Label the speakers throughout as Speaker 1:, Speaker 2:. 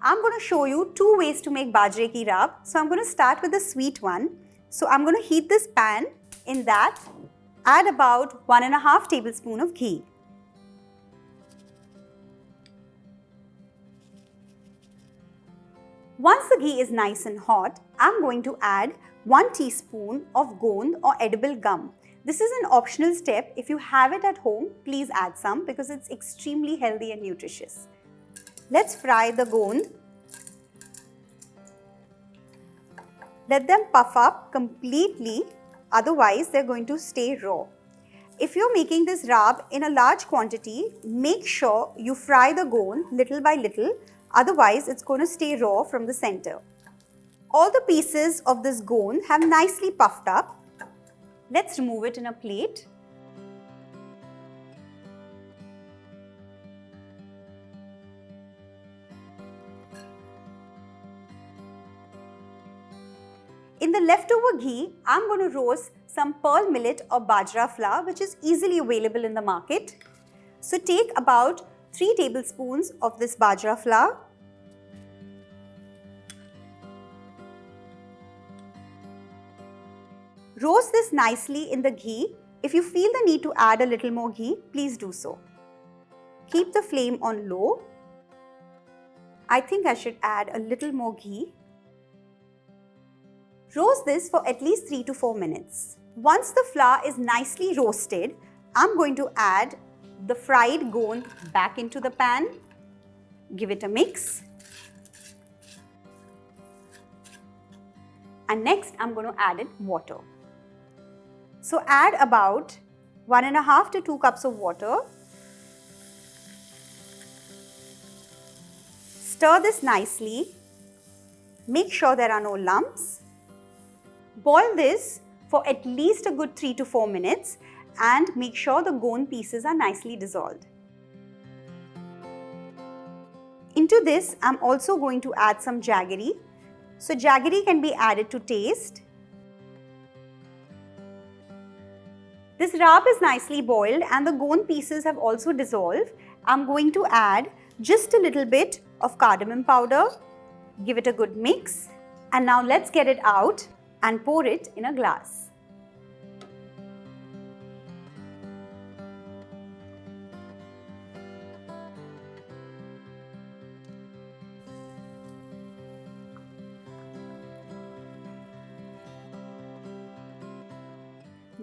Speaker 1: I'm going to show you 2 ways to make Bajre Ki Raab. So I'm going to start with the sweet one. So I'm going to heat this pan. In that, add about 1.5 tablespoons of ghee. Once the ghee is nice and hot, I'm going to add 1 teaspoon of gond or edible gum. This is an optional step. If you have it at home, please add some because it's extremely healthy and nutritious. Let's fry the gond. Let them puff up completely, otherwise they're going to stay raw. If you're making this raab in a large quantity, make sure you fry the gond little by little, otherwise it's going to stay raw from the center. All the pieces of this gond have nicely puffed up. Let's remove it in a plate. In the leftover ghee, I'm going to roast some pearl millet or bajra flour, which is easily available in the market. So take about 3 tablespoons of this bajra flour. Roast this nicely in the ghee. If you feel the need to add a little more ghee, please do so. Keep the flame on low. I think I should add a little more ghee. Roast this for at least 3 to 4 minutes. Once the flour is nicely roasted, I'm going to add the fried gond back into the pan. Give it a mix. And next, I'm going to add in water. So add about 1.5 to 2 cups of water. Stir this nicely. Make sure there are no lumps. Boil this for at least a good 3 to 4 minutes and make sure the gond pieces are nicely dissolved. Into this, I'm also going to add some jaggery. So jaggery can be added to taste. This raab is nicely boiled and the gond pieces have also dissolved. I'm going to add just a little bit of cardamom powder. Give it a good mix. And now let's get it out and pour it in a glass.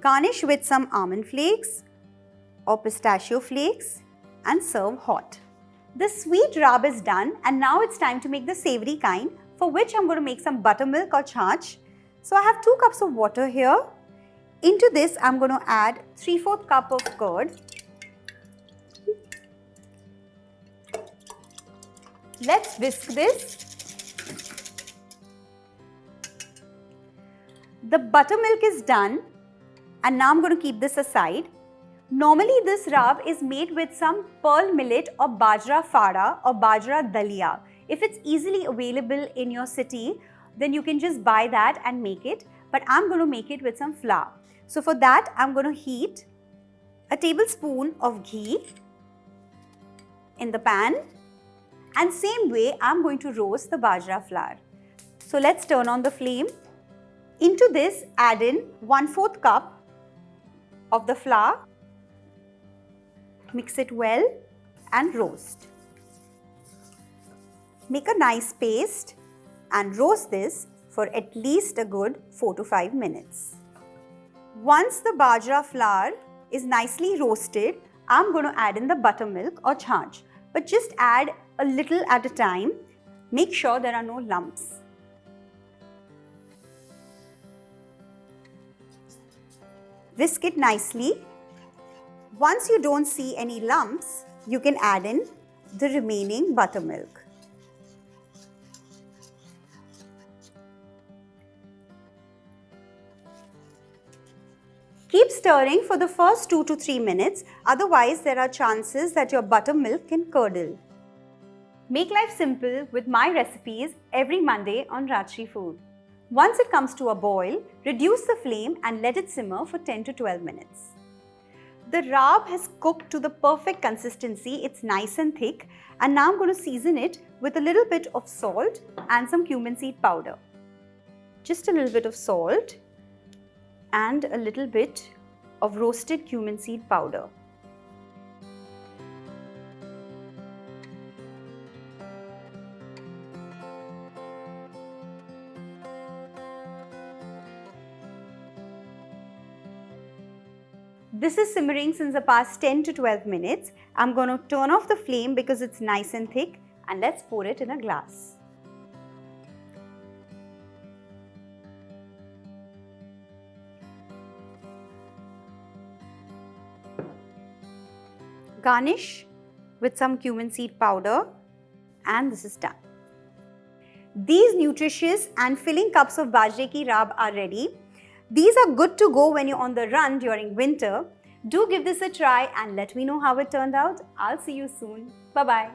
Speaker 1: Garnish with some almond flakes or pistachio flakes and serve hot. The sweet raab is done and now it's time to make the savoury kind, for which I'm going to make some buttermilk or chach. So I have 2 cups of water here. Into this, I'm going to add 3/4 cup of curd. Let's whisk this. The buttermilk is done and now I'm going to keep this aside. Normally this raab is made with some pearl millet or bajra fada or bajra dalia. If it's easily available in your city, then you can just buy that and make it. But I'm going to make it with some flour. So for that, I'm going to heat a tablespoon of ghee in the pan. And same way, I'm going to roast the bajra flour. So let's turn on the flame. Into this, add in 1/4 cup of the flour. Mix it well and roast. Make a nice paste and roast this for at least a good 4 to 5 minutes. Once the bajra flour is nicely roasted, I'm going to add in the buttermilk or chach. But just add a little at a time. Make sure there are no lumps. Whisk it nicely. Once you don't see any lumps, you can add in the remaining buttermilk. Keep stirring for the first 2 to 3 minutes, otherwise there are chances that your buttermilk can curdle. Make life simple with my recipes every Monday on Rajshri Food. Once it comes to a boil, reduce the flame and let it simmer for 10 to 12 minutes. The raab has cooked to the perfect consistency. It's nice and thick. And now I'm going to season it with a little bit of salt and some cumin seed powder. Just a little bit of salt and a little bit of roasted cumin seed powder. This is simmering since the past 10 to 12 minutes. I'm going to turn off the flame because it's nice and thick, and let's pour it in a glass. Garnish with some cumin seed powder, and this is done. These nutritious and filling cups of Bajre Ki Raab are ready. These are good to go when you're on the run during winter. Do give this a try and let me know how it turned out. I'll see you soon. Bye-bye.